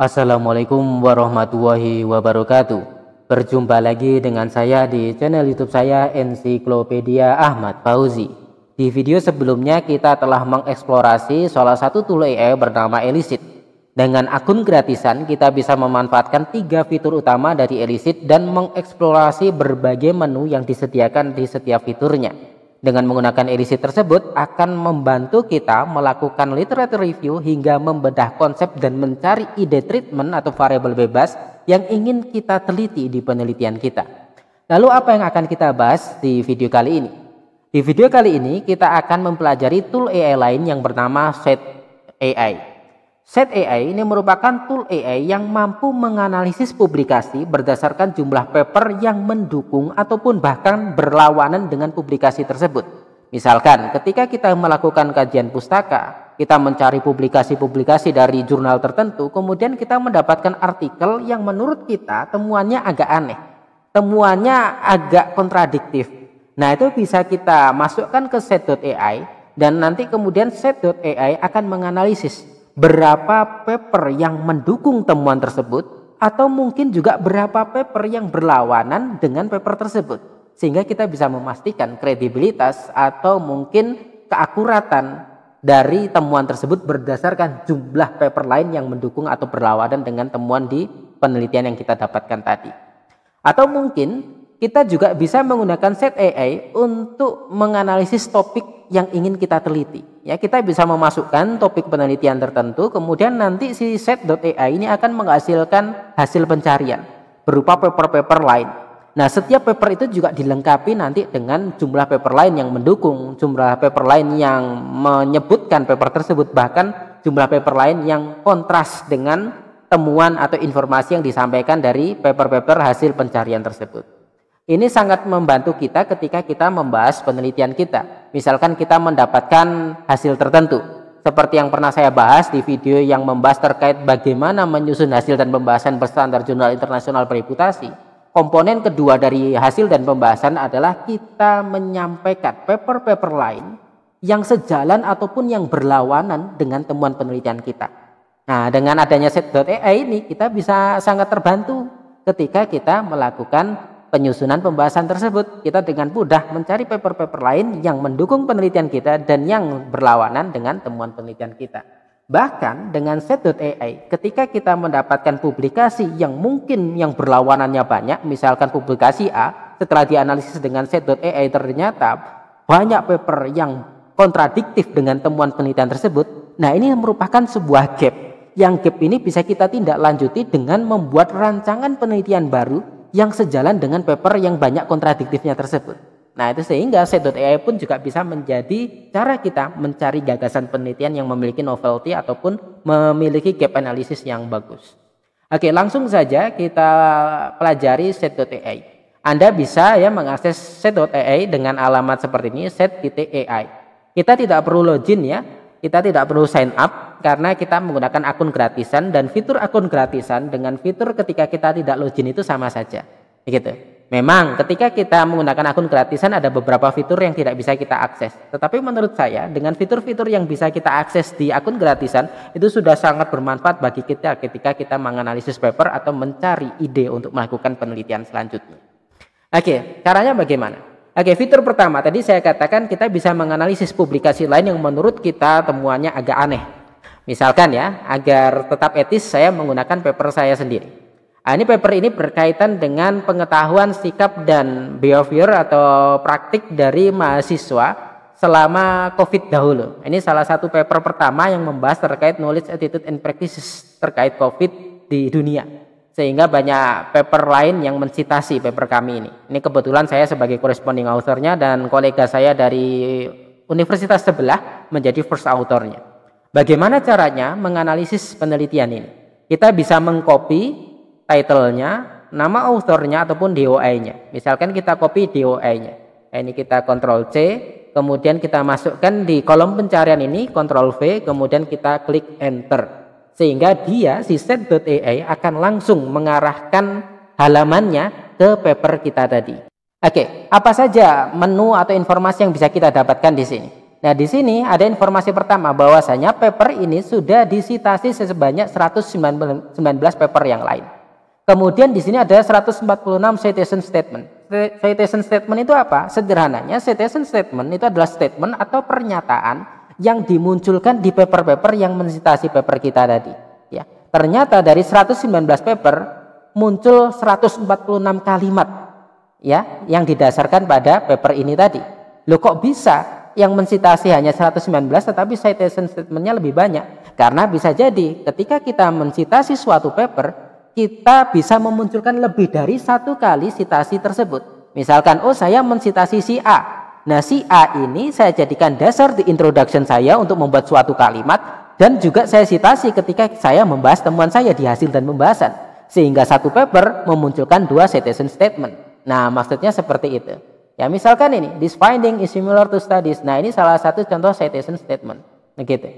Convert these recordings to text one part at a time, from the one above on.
Assalamualaikum warahmatullahi wabarakatuh. Berjumpa lagi dengan saya di channel YouTube saya Ensiklopedia Ahmad Fauzi. Di video sebelumnya kita telah mengeksplorasi salah satu tool AI bernama Elicit. Dengan akun gratisan kita bisa memanfaatkan 3 fitur utama dari Elicit dan mengeksplorasi berbagai menu yang disediakan di setiap fiturnya. Dengan menggunakan Elicit tersebut akan membantu kita melakukan literature review hingga membedah konsep dan mencari ide treatment atau variabel bebas yang ingin kita teliti di penelitian kita. Lalu apa yang akan kita bahas di video kali ini? Di video kali ini kita akan mempelajari tool AI lain yang bernama Set AI. Set AI ini merupakan tool AI yang mampu menganalisis publikasi berdasarkan jumlah paper yang mendukung ataupun bahkan berlawanan dengan publikasi tersebut. Misalkan ketika kita melakukan kajian pustaka, kita mencari publikasi-publikasi dari jurnal tertentu, kemudian kita mendapatkan artikel yang menurut kita temuannya agak aneh, temuannya agak kontradiktif. Nah, itu bisa kita masukkan ke set.ai dan nanti kemudian set.ai akan menganalisis berapa paper yang mendukung temuan tersebut atau mungkin juga berapa paper yang berlawanan dengan paper tersebut, sehingga kita bisa memastikan kredibilitas atau mungkin keakuratan dari temuan tersebut berdasarkan jumlah paper lain yang mendukung atau berlawanan dengan temuan di penelitian yang kita dapatkan tadi. Atau mungkin kita juga bisa menggunakan set AI untuk menganalisis topik yang ingin kita teliti. Ya, kita bisa memasukkan topik penelitian tertentu, kemudian nanti si set.ai ini akan menghasilkan hasil pencarian berupa paper-paper lain. Nah, setiap paper itu juga dilengkapi nanti dengan jumlah paper lain yang mendukung, jumlah paper lain yang menyebutkan paper tersebut, bahkan jumlah paper lain yang kontras dengan temuan atau informasi yang disampaikan dari paper-paper hasil pencarian tersebut. Ini sangat membantu kita ketika kita membahas penelitian kita. Misalkan kita mendapatkan hasil tertentu, seperti yang pernah saya bahas di video yang membahas terkait bagaimana menyusun hasil dan pembahasan berstandar jurnal internasional bereputasi. Komponen kedua dari hasil dan pembahasan adalah kita menyampaikan paper-paper lain yang sejalan ataupun yang berlawanan dengan temuan penelitian kita. Nah, dengan adanya set.ai ini kita bisa sangat terbantu ketika kita melakukan penyusunan pembahasan tersebut. Kita dengan mudah mencari paper-paper lain yang mendukung penelitian kita dan yang berlawanan dengan temuan penelitian kita. Bahkan dengan set.ai, ketika kita mendapatkan publikasi yang mungkin yang berlawanannya banyak, misalkan publikasi A, setelah dianalisis dengan set.ai ternyata banyak paper yang kontradiktif dengan temuan penelitian tersebut. Nah, ini merupakan sebuah gap. Yang gap ini bisa kita tindak lanjuti dengan membuat rancangan penelitian baru yang sejalan dengan paper yang banyak kontradiktifnya tersebut. Nah, itu sehingga set.ai pun juga bisa menjadi cara kita mencari gagasan penelitian yang memiliki novelty ataupun memiliki gap analysis yang bagus. Oke, langsung saja kita pelajari set.ai. Anda bisa mengakses set.ai dengan alamat seperti ini, set.ai. Kita tidak perlu login ya, kita tidak perlu sign up karena kita menggunakan akun gratisan, dan fitur akun gratisan dengan fitur ketika kita tidak login itu sama saja. Gitu. Memang ketika kita menggunakan akun gratisan ada beberapa fitur yang tidak bisa kita akses. Tetapi menurut saya dengan fitur-fitur yang bisa kita akses di akun gratisan itu sudah sangat bermanfaat bagi kita ketika kita menganalisis paper atau mencari ide untuk melakukan penelitian selanjutnya. Oke, caranya bagaimana? Oke, fitur pertama tadi saya katakan kita bisa menganalisis publikasi lain yang menurut kita temuannya agak aneh. Misalkan ya, agar tetap etis saya menggunakan paper saya sendiri. Nah, ini paper ini berkaitan dengan pengetahuan sikap dan behavior atau praktik dari mahasiswa selama COVID dahulu. Ini salah satu paper pertama yang membahas terkait knowledge, attitude, and practices terkait COVID di dunia. Sehingga banyak paper lain yang mensitasi paper kami ini. Ini kebetulan saya sebagai corresponding authornya dan kolega saya dari universitas sebelah menjadi first authornya. Bagaimana caranya menganalisis penelitian ini? Kita bisa mengcopy title-nya, nama authornya ataupun DOI-nya. Misalkan kita copy DOI-nya. Ini kita Ctrl C, kemudian kita masukkan di kolom pencarian ini, Ctrl V, kemudian kita klik Enter. Sehingga dia, si set.ai akan langsung mengarahkan halamannya ke paper kita tadi. Oke, apa saja menu atau informasi yang bisa kita dapatkan di sini? Nah, di sini ada informasi pertama bahwasanya paper ini sudah disitasi sebanyak 119 paper yang lain. Kemudian di sini ada 146 citation statement. Citation statement itu apa? Sederhananya, citation statement itu adalah statement atau pernyataan yang dimunculkan di paper-paper yang mensitasi paper kita tadi. Ya, ternyata dari 119 paper muncul 146 kalimat, ya, yang didasarkan pada paper ini tadi. Loh, kok bisa yang mensitasi hanya 119 tetapi citation statementnya lebih banyak? Karena bisa jadi ketika kita mensitasi suatu paper, kita bisa memunculkan lebih dari satu kali citasi tersebut. Misalkan, oh saya mensitasi si A. Nah, si A ini saya jadikan dasar di introduction saya untuk membuat suatu kalimat, dan juga saya citasi ketika saya membahas temuan saya di hasil dan pembahasan. Sehingga satu paper memunculkan dua citation statement. Nah, maksudnya seperti itu. Ya, misalkan ini, this finding is similar to studies. Nah, ini salah satu contoh citation statement. Begitu.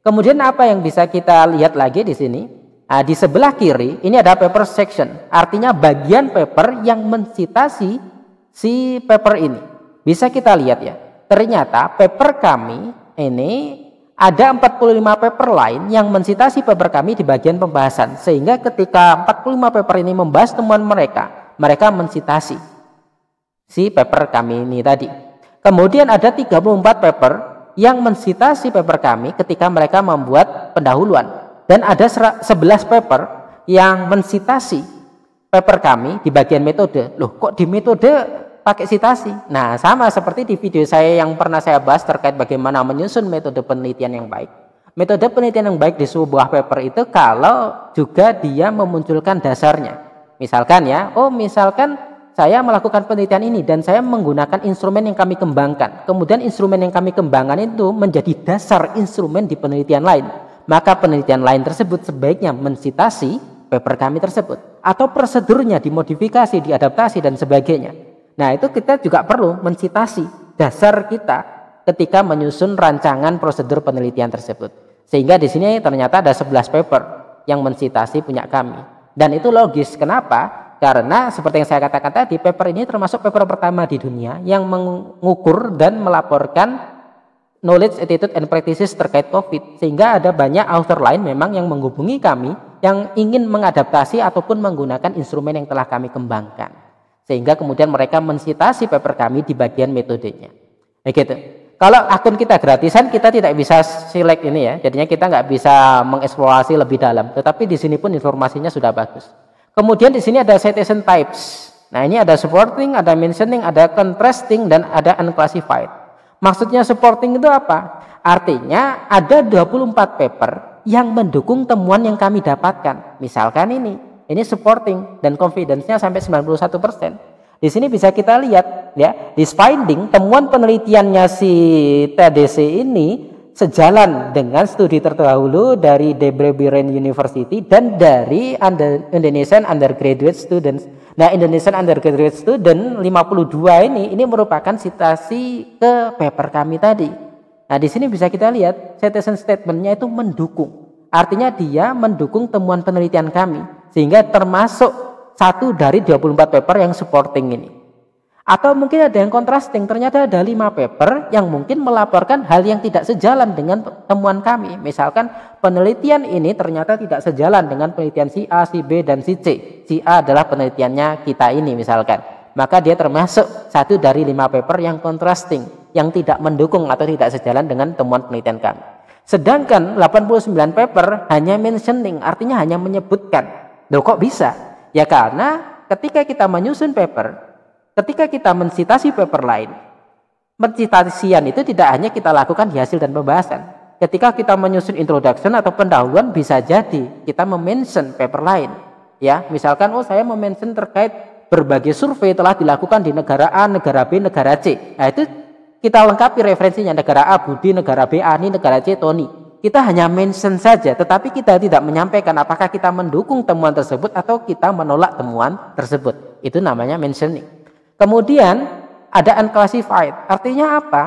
Kemudian apa yang bisa kita lihat lagi di sini? Nah, di sebelah kiri ini ada paper section. Artinya bagian paper yang mensitasi si paper ini. Bisa kita lihat ya. Ternyata paper kami ini ada 45 paper lain yang mensitasi paper kami di bagian pembahasan. Sehingga ketika 45 paper ini membahas temuan mereka mensitasi si paper kami ini tadi. Kemudian ada 34 paper yang mensitasi paper kami ketika mereka membuat pendahuluan, dan ada 11 paper yang mensitasi paper kami di bagian metode. Loh, kok di metode pakai citasi? Nah, sama seperti di video saya yang pernah saya bahas terkait bagaimana menyusun metode penelitian yang baik. Metode penelitian yang baik di sebuah paper itu kalau juga dia memunculkan dasarnya. Misalkan ya, misalkan saya melakukan penelitian ini dan saya menggunakan instrumen yang kami kembangkan. Kemudian instrumen yang kami kembangkan itu menjadi dasar instrumen di penelitian lain. Maka penelitian lain tersebut sebaiknya mensitasi paper kami tersebut. Atau prosedurnya dimodifikasi, diadaptasi, dan sebagainya. Nah, itu kita juga perlu mensitasi dasar kita ketika menyusun rancangan prosedur penelitian tersebut. Sehingga di sini ternyata ada 11 paper yang mensitasi punya kami. Dan itu logis. Kenapa? Karena seperti yang saya katakan tadi, paper ini termasuk paper pertama di dunia yang mengukur dan melaporkan knowledge, attitude, and practices terkait COVID. Sehingga ada banyak author lain memang yang menghubungi kami yang ingin mengadaptasi ataupun menggunakan instrumen yang telah kami kembangkan. Sehingga kemudian mereka mensitasi paper kami di bagian metodenya. Begitu. Kalau akun kita gratisan, kita tidak bisa select ini ya. Jadinya kita nggak bisa mengeksplorasi lebih dalam. Tetapi di sini pun informasinya sudah bagus. Kemudian di sini ada citation types. Nah, ini ada supporting, ada mentioning, ada contrasting, dan ada unclassified. Maksudnya supporting itu apa? Artinya ada 24 paper yang mendukung temuan yang kami dapatkan. Misalkan ini supporting dan confidence-nya sampai 91%. Di sini bisa kita lihat ya, this finding, temuan penelitiannya si TDC ini sejalan dengan studi terdahulu dari Debre Biren University dan dari Indonesian Undergraduate Students. Nah, Indonesian Undergraduate Student 52 ini merupakan citasi ke paper kami tadi. Nah, di sini bisa kita lihat citation statement-nya itu mendukung. Artinya dia mendukung temuan penelitian kami sehingga termasuk satu dari 24 paper yang supporting ini. Atau mungkin ada yang contrasting, ternyata ada 5 paper yang mungkin melaporkan hal yang tidak sejalan dengan temuan kami. Misalkan penelitian ini ternyata tidak sejalan dengan penelitian si A, si B, dan si C. Si A adalah penelitiannya kita ini misalkan. Maka dia termasuk satu dari 5 paper yang contrasting, yang tidak mendukung atau tidak sejalan dengan temuan penelitian kami. Sedangkan 89 paper hanya mentioning, artinya hanya menyebutkan. Loh, kok bisa? Ya karena ketika kita menyusun paper, ketika kita mensitasi paper lain, mensitasian itu tidak hanya kita lakukan di hasil dan pembahasan. Ketika kita menyusun introduction atau pendahuluan, bisa jadi kita memention paper lain. Ya, misalkan saya memention terkait berbagai survei telah dilakukan di negara A, negara B, negara C. Nah, itu kita lengkapi referensinya, negara A Budi, negara B Ani, negara C Tony. Kita hanya mention saja, tetapi kita tidak menyampaikan apakah kita mendukung temuan tersebut atau kita menolak temuan tersebut. Itu namanya mentioning. Kemudian ada unclassified. Artinya apa?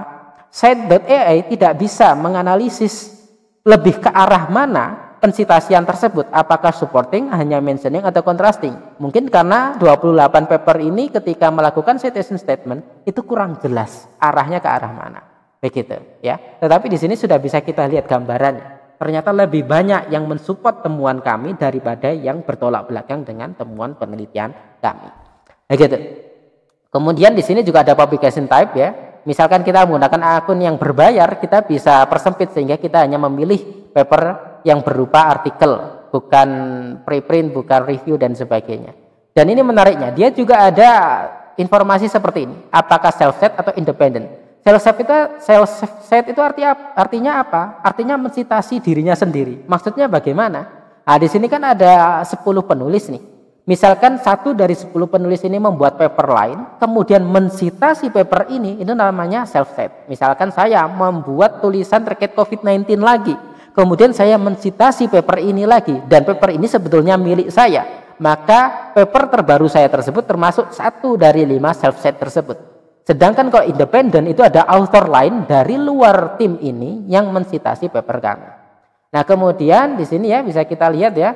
Site.ai tidak bisa menganalisis lebih ke arah mana pensitasian tersebut, apakah supporting, hanya mentioning, atau contrasting. Mungkin karena 28 paper ini ketika melakukan citation statement itu kurang jelas arahnya ke arah mana. begitu ya. Tetapi di sini sudah bisa kita lihat gambarannya. Ternyata lebih banyak yang mensupport temuan kami daripada yang bertolak belakang dengan temuan penelitian kami. Begitu. Kemudian di sini juga ada publication type ya. Misalkan kita menggunakan akun yang berbayar, kita bisa persempit sehingga kita hanya memilih paper yang berupa artikel, bukan preprint, bukan review dan sebagainya. Dan ini menariknya, dia juga ada informasi seperti ini. Apakah self-set atau independent? Self-set itu artinya apa? Artinya mensitasi dirinya sendiri. Maksudnya bagaimana? Nah, di sini kan ada 10 penulis nih. Misalkan satu dari 10 penulis ini membuat paper lain, kemudian mensitasi paper ini, itu namanya self-set. Misalkan saya membuat tulisan terkait COVID-19 lagi, kemudian saya mensitasi paper ini lagi, dan paper ini sebetulnya milik saya, maka paper terbaru saya tersebut termasuk satu dari 5 self-set tersebut. Sedangkan kalau independen itu ada author lain dari luar tim ini yang mensitasi paper kami. Nah kemudian di sini ya bisa kita lihat ya.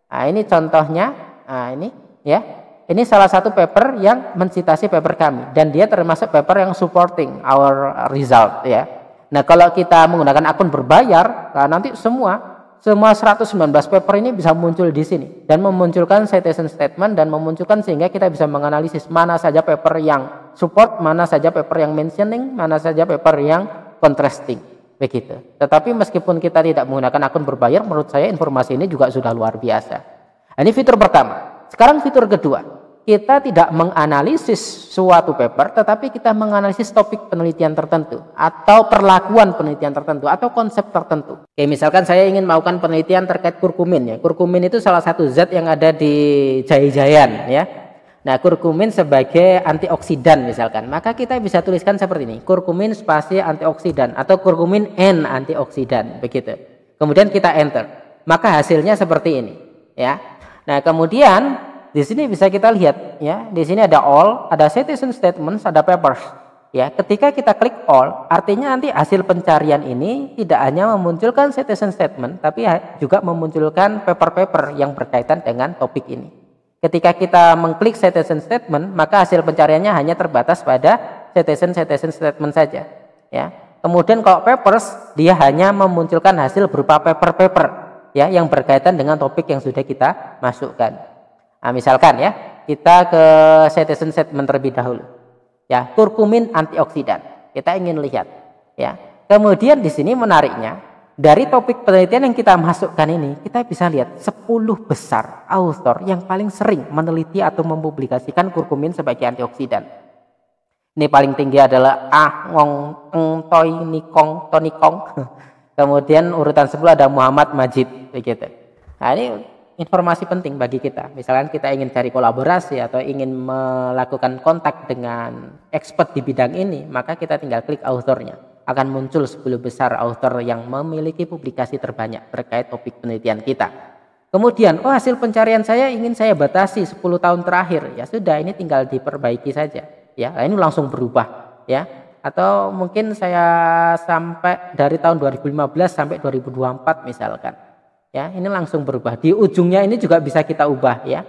Nah ini contohnya. Nah ini ya. Ini salah satu paper yang mensitasi paper kami dan dia termasuk paper yang supporting our result ya. Nah kalau kita menggunakan akun berbayar, nah nanti semua 119 paper ini bisa muncul di sini dan memunculkan citation statement dan memunculkan sehingga kita bisa menganalisis mana saja paper yang support, mana saja paper yang mentioning, mana saja paper yang contrasting begitu. Tetapi meskipun kita tidak menggunakan akun berbayar, menurut saya informasi ini juga sudah luar biasa. Ini fitur pertama. Sekarang fitur kedua, kita tidak menganalisis suatu paper, tetapi kita menganalisis topik penelitian tertentu atau perlakuan penelitian tertentu atau konsep tertentu. Oke, misalkan saya ingin melakukan penelitian terkait kurkumin ya. Kurkumin itu salah satu zat yang ada di jahe-jahean ya. Nah, kurkumin sebagai antioksidan misalkan, maka kita bisa tuliskan seperti ini, kurkumin spasi antioksidan atau kurkumin N antioksidan begitu. Kemudian kita enter, maka hasilnya seperti ini ya. Nah, kemudian di sini bisa kita lihat ya, di sini ada all, ada citation statements, ada papers. Ya, ketika kita klik all, artinya nanti hasil pencarian ini tidak hanya memunculkan citation statement, tapi juga memunculkan paper-paper yang berkaitan dengan topik ini. Ketika kita mengklik citation statement, maka hasil pencariannya hanya terbatas pada citation statement saja. Ya, kemudian kalau papers, dia hanya memunculkan hasil berupa paper-paper. Ya, yang berkaitan dengan topik yang sudah kita masukkan. Nah, misalkan ya, kita ke citation statement terlebih dahulu. Ya, kurkumin antioksidan. Kita ingin lihat, ya. Kemudian di sini menariknya, dari topik penelitian yang kita masukkan ini, kita bisa lihat 10 besar author yang paling sering meneliti atau mempublikasikan kurkumin sebagai antioksidan. Ini paling tinggi adalah Tonikong. Kemudian urutan 10 ada Muhammad Majid begitu. Nah, ini informasi penting bagi kita. Misalkan kita ingin cari kolaborasi atau ingin melakukan kontak dengan expert di bidang ini, maka kita tinggal klik authornya. Akan muncul 10 besar author yang memiliki publikasi terbanyak terkait topik penelitian kita. Kemudian, hasil pencarian saya ingin saya batasi 10 tahun terakhir. Ya sudah, ini tinggal diperbaiki saja. Ya, ini langsung berubah ya. Atau mungkin saya sampai dari tahun 2015 sampai 2024 misalkan. Ya, ini langsung berubah. Di ujungnya ini juga bisa kita ubah ya.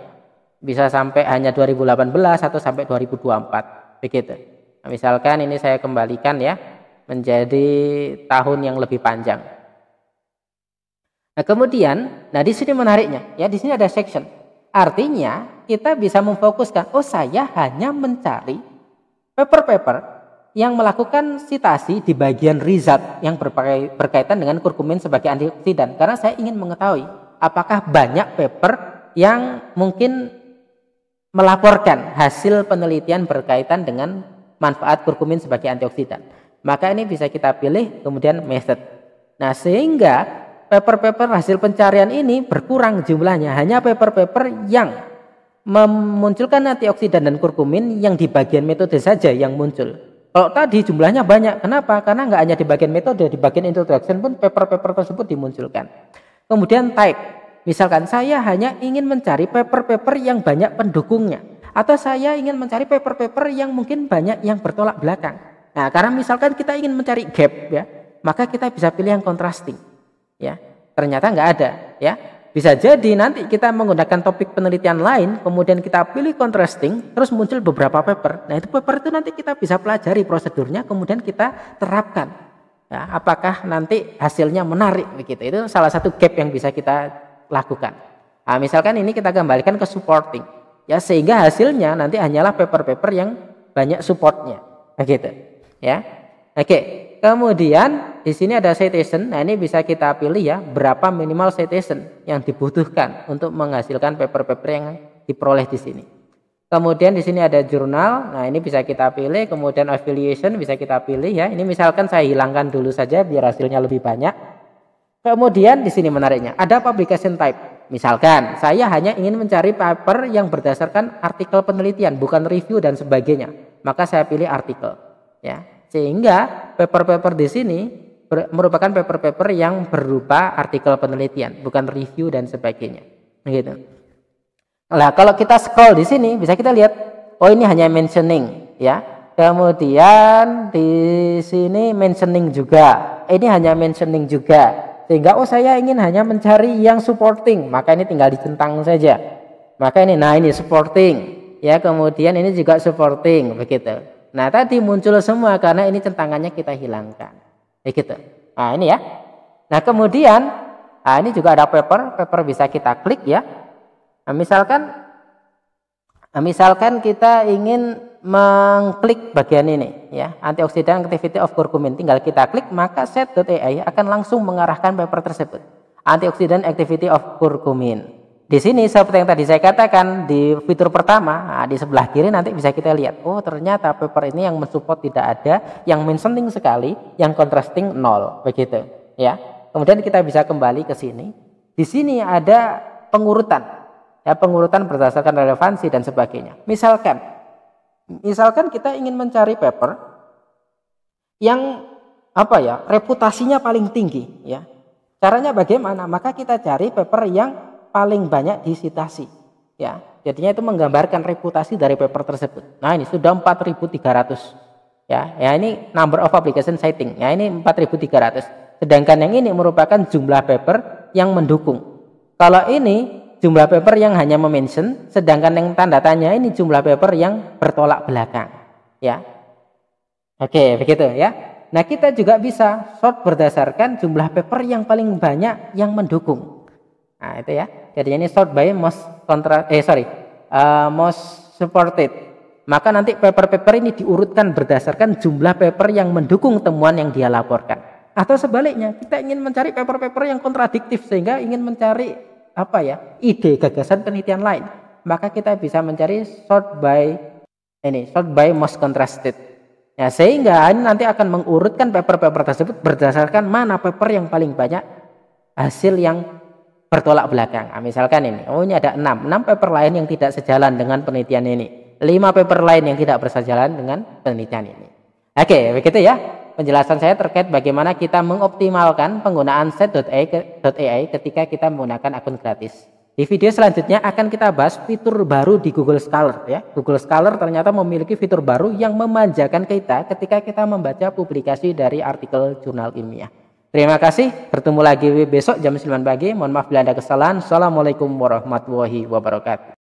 Bisa sampai hanya 2018 atau sampai 2024 begitu. Nah, misalkan ini saya kembalikan ya menjadi tahun yang lebih panjang. Nah, kemudian di sini menariknya ya, di sini ada section. Artinya kita bisa memfokuskan, saya hanya mencari paper-paper yang melakukan citasi di bagian result yang berkaitan dengan kurkumin sebagai antioksidan, karena saya ingin mengetahui apakah banyak paper yang mungkin melaporkan hasil penelitian berkaitan dengan manfaat kurkumin sebagai antioksidan. Maka ini bisa kita pilih kemudian method. Nah, sehingga paper-paper hasil pencarian ini berkurang jumlahnya, hanya paper-paper yang memunculkan antioksidan dan kurkumin yang di bagian metode saja yang muncul. Kalau tadi jumlahnya banyak, kenapa? Karena nggak hanya di bagian metode, di bagian introduction pun paper-paper tersebut dimunculkan. Kemudian type, misalkan saya hanya ingin mencari paper-paper yang banyak pendukungnya, atau saya ingin mencari paper-paper yang mungkin banyak yang bertolak belakang. Nah, karena misalkan kita ingin mencari gap ya, maka kita bisa pilih yang contrasting. Ya, ternyata nggak ada ya. Bisa jadi nanti kita menggunakan topik penelitian lain, kemudian kita pilih contrasting, terus muncul beberapa paper. Nah, itu paper itu nanti kita bisa pelajari prosedurnya, kemudian kita terapkan. Ya, apakah nanti hasilnya menarik begitu? Itu salah satu gap yang bisa kita lakukan. Nah, misalkan ini kita kembalikan ke supporting, ya, sehingga hasilnya nanti hanyalah paper-paper yang banyak supportnya, begitu. Ya, oke. Kemudian di sini ada citation. Nah, ini bisa kita pilih ya, berapa minimal citation yang dibutuhkan untuk menghasilkan paper-paper yang diperoleh di sini. Kemudian di sini ada jurnal. Nah, ini bisa kita pilih. Kemudian affiliation bisa kita pilih ya. Ini misalkan saya hilangkan dulu saja biar hasilnya lebih banyak. Kemudian di sini menariknya ada publication type. Misalkan saya hanya ingin mencari paper yang berdasarkan artikel penelitian, bukan review dan sebagainya. Maka saya pilih artikel ya. Sehingga paper-paper di sini merupakan paper-paper yang berupa artikel penelitian, bukan review dan sebagainya. Gitu. Nah, kalau kita scroll di sini bisa kita lihat, oh ini hanya mentioning, ya. Kemudian di sini mentioning juga, ini hanya mentioning juga. Sehingga oh saya ingin hanya mencari yang supporting, maka ini tinggal dicentang saja. Maka ini, nah ini supporting, ya. Kemudian ini juga supporting, begitu. Nah, tadi muncul semua karena ini centangannya kita hilangkan. Begitu. Nah, ini ya. Nah, kemudian ini juga ada paper bisa kita klik ya. Nah, misalkan kita ingin mengklik bagian ini ya, antioksidan activity of curcumin, tinggal kita klik maka set.ai akan langsung mengarahkan paper tersebut. Antioksidan activity of curcumin. Di sini seperti yang tadi saya katakan di fitur pertama, di sebelah kiri nanti bisa kita lihat, oh ternyata paper ini yang mensupport tidak ada, yang mentioning sekali, yang contrasting 0, begitu ya. Kemudian kita bisa kembali ke sini. Di sini ada pengurutan, ya, pengurutan berdasarkan relevansi dan sebagainya. Misalkan kita ingin mencari paper yang reputasinya paling tinggi, ya. Caranya bagaimana? Maka kita cari paper yang paling banyak disitasi, ya. Jadinya itu menggambarkan reputasi dari paper tersebut. Nah, ini sudah 4.300, ya. Ya, ini number of publication citing. Ya, ini 4.300. Sedangkan yang ini merupakan jumlah paper yang mendukung. Kalau ini jumlah paper yang hanya mention, sedangkan yang tanda tanya ini jumlah paper yang bertolak belakang, ya. Oke, begitu ya. Nah, kita juga bisa sort berdasarkan jumlah paper yang paling banyak yang mendukung. Nah, itu ya. Jadi ini sort by most supported. Maka nanti paper-paper ini diurutkan berdasarkan jumlah paper yang mendukung temuan yang dia laporkan. Atau sebaliknya, kita ingin mencari paper-paper yang kontradiktif sehingga ingin mencari ide gagasan penelitian lain. Maka kita bisa mencari sort by most contrasted. Ya, sehingga ini nanti akan mengurutkan paper-paper tersebut berdasarkan mana paper yang paling banyak hasil yang bertolak belakang. Nah, misalkan ini, ini ada 6 paper lain yang tidak sejalan dengan penelitian ini, 5 paper lain yang tidak bersejalan dengan penelitian ini. Oke, begitu ya penjelasan saya terkait bagaimana kita mengoptimalkan penggunaan set.ai ketika kita menggunakan akun gratis. Di video selanjutnya akan kita bahas fitur baru di Google Scholar ya. Google Scholar ternyata memiliki fitur baru yang memanjakan kita ketika kita membaca publikasi dari artikel jurnal ilmiah. Terima kasih, bertemu lagi besok jam 9 pagi. Mohon maaf bila ada kesalahan. Assalamualaikum warahmatullahi wabarakatuh.